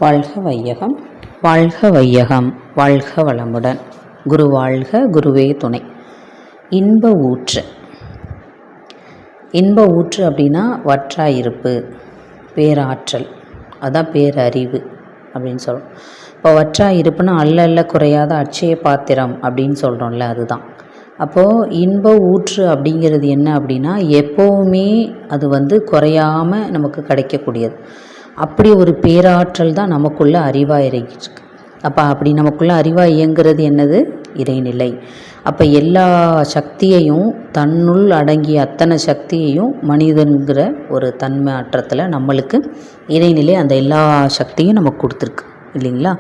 வாழ்க வையகம், வாழ்க வையகம், வாழ்க வளமுடன். குரு வாழ்க, குருவே துணை. இன்ப ஊற்று. இன்ப ஊற்று அப்படின்னா வற்றாயிருப்பு, பேராற்றல், அதான் பேரறிவு அப்படின்னு சொல்கிறோம். இப்போ வற்றாயிருப்புன்னா அல்ல குறையாத அட்சய பாத்திரம் அப்படின்னு சொல்கிறோம்ல, அதுதான். அப்போது இன்ப ஊற்று அப்படிங்கிறது என்ன அப்படின்னா எப்போவுமே அது குறையாமல் நமக்கு கிடைக்கக்கூடியது. அப்படி ஒரு பேராற்றல் தான் நமக்குள்ள அறிவாக இறங்கிட்டுருக்கு. அப்படி நமக்குள்ள அறிவாக இயங்குறது என்னது? இறைநிலை. அப்போ எல்லா சக்தியையும், தன்னுள் அடங்கிய அத்தனை சக்தியையும் மனிதன்கிற ஒரு தன்மை ஆற்றத்தில் நம்மளுக்கு இறைநிலை அந்த எல்லா சக்தியும் நமக்கு கொடுத்துருக்கு இல்லைங்களா?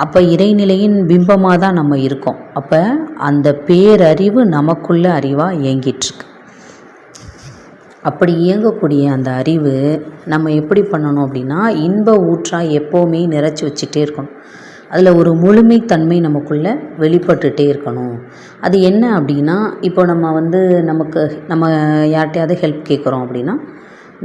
அப்போ இறைநிலையின் பிம்பமாக தான் நம்ம இருக்கோம். அப்போ அந்த பேரறிவு நமக்குள்ள அறிவாக இயங்கிட்டுருக்கு. அப்படி இயங்கக்கூடிய அந்த அறிவு நம்ம எப்படி பண்ணணும் அப்படின்னா இன்ப ஊற்றாக எப்போவுமே நிறச்சி வச்சுட்டே இருக்கணும். அதில் ஒரு முழுமைத்தன்மை நமக்குள்ளே வெளிப்பட்டுகிட்டே இருக்கணும். அது என்ன அப்படின்னா, இப்போ நம்ம யார்கிட்டையாவது ஹெல்ப் கேட்குறோம் அப்படின்னா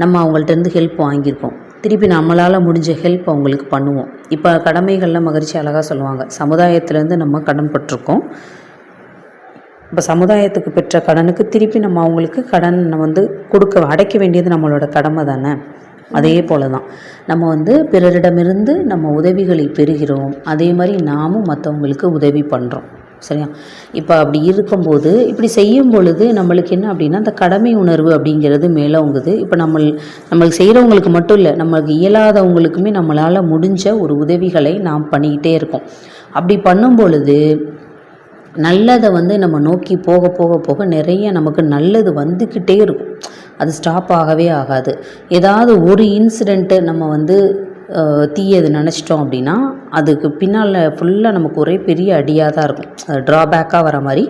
நம்ம அவங்கள்ட்டேருந்து ஹெல்ப் வாங்கியிருக்கோம். திருப்பி நம்மளால் முடிஞ்ச ஹெல்ப் அவங்களுக்கு பண்ணுவோம். இப்போ கடமைகளில் மகிழ்ச்சி அழகாக சொல்லுவாங்க, சமுதாயத்திலேருந்து நம்ம கடன் பட்டிருக்கோம். இப்போ சமுதாயத்துக்கு பெற்ற கடனுக்கு திருப்பி நம்ம அவங்களுக்கு கடன் அடைக்க வேண்டியது நம்மளோட கடமை தானே. அதே போல தான் நம்ம பிறரிடமிருந்து நம்ம உதவிகளை பெறுகிறோம். அதே மாதிரி நாமும் மற்றவங்களுக்கு உதவி பண்ணுறோம். சரியா? இப்போ அப்படி இருக்கும்போது, இப்படி செய்யும் பொழுது நம்மளுக்கு என்ன அப்படின்னா அந்த கடமை உணர்வு அப்படிங்கிறது மேலோங்குது. இப்போ நம்மளுக்கு செய்கிறவங்களுக்கு மட்டும் இல்லை, நம்மளுக்கு இயலாதவங்களுக்குமே நம்மளால் முடிஞ்ச ஒரு உதவிகளை நாம் பண்ணிக்கிட்டே இருக்கோம். அப்படி பண்ணும் பொழுது நல்லதை நம்ம நோக்கி போக போக போக நிறைய நமக்கு நல்லது வந்துக்கிட்டே இருக்கும். அது ஸ்டாப் ஆகவே ஆகாது. ஏதாவது ஒரு இன்சிடெண்ட்டு நம்ம தீயது நினச்சிட்டோம் அப்படின்னா அதுக்கு பின்னால் ஃபுல்லாக நமக்கு ஒரே பெரிய அடியாக தான் இருக்கும். அது ட்ராபேக்காக வர மாதிரி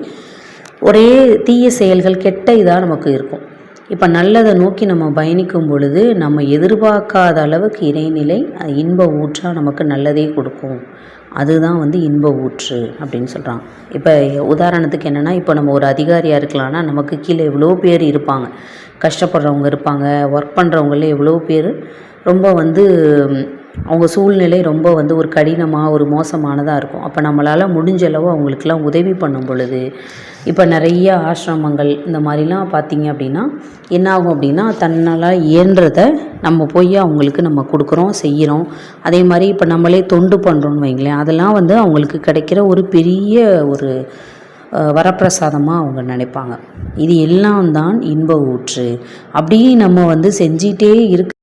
ஒரே தீய செயல்கள், கெட்ட இதாக நமக்கு இருக்கும். இப்போ நல்லதை நோக்கி நம்ம பயணிக்கும் பொழுது நம்ம எதிர்பார்க்காத அளவுக்கு இறைநிலை இன்ப ஊற்றாக நமக்கு நல்லதே கொடுக்கும். அதுதான் இன்ப ஊற்று அப்படின்னு சொல்கிறாங்க. இப்போ உதாரணத்துக்கு என்னென்னா, இப்போ நம்ம ஒரு அதிகாரியாக இருக்கலாம்னா நமக்கு கீழே எவ்வளோ பேர் இருப்பாங்க, கஷ்டப்படுறவங்க இருப்பாங்க, ஒர்க் பண்ணுறவங்களே எவ்வளோ பேர் ரொம்ப அவங்க சூழ்நிலை ரொம்ப ஒரு கடினமாக ஒரு மோசமானதாக இருக்கும். அப்போ நம்மளால் முடிஞ்ச அளவு அவங்களுக்கெல்லாம் உதவி பண்ணும் பொழுது, இப்போ நிறைய ஆசிரமங்கள் இந்த மாதிரிலாம் பார்த்திங்க அப்படின்னா என்ன ஆகும் அப்படின்னா, தன்னால் இயன்றதை நம்ம போய் அவங்களுக்கு நம்ம கொடுக்குறோம், செய்கிறோம். அதே மாதிரி இப்போ நம்மளே தொண்டு பண்ணுறோன்னு வைங்களேன், அதெல்லாம் அவங்களுக்கு கிடைக்கிற ஒரு பெரிய ஒரு வரப்பிரசாதமாக அவங்க நினைப்பாங்க. இது எல்லாம் தான் இன்ப ஊற்று. அப்படியே நம்ம செஞ்சிகிட்டே இருக்க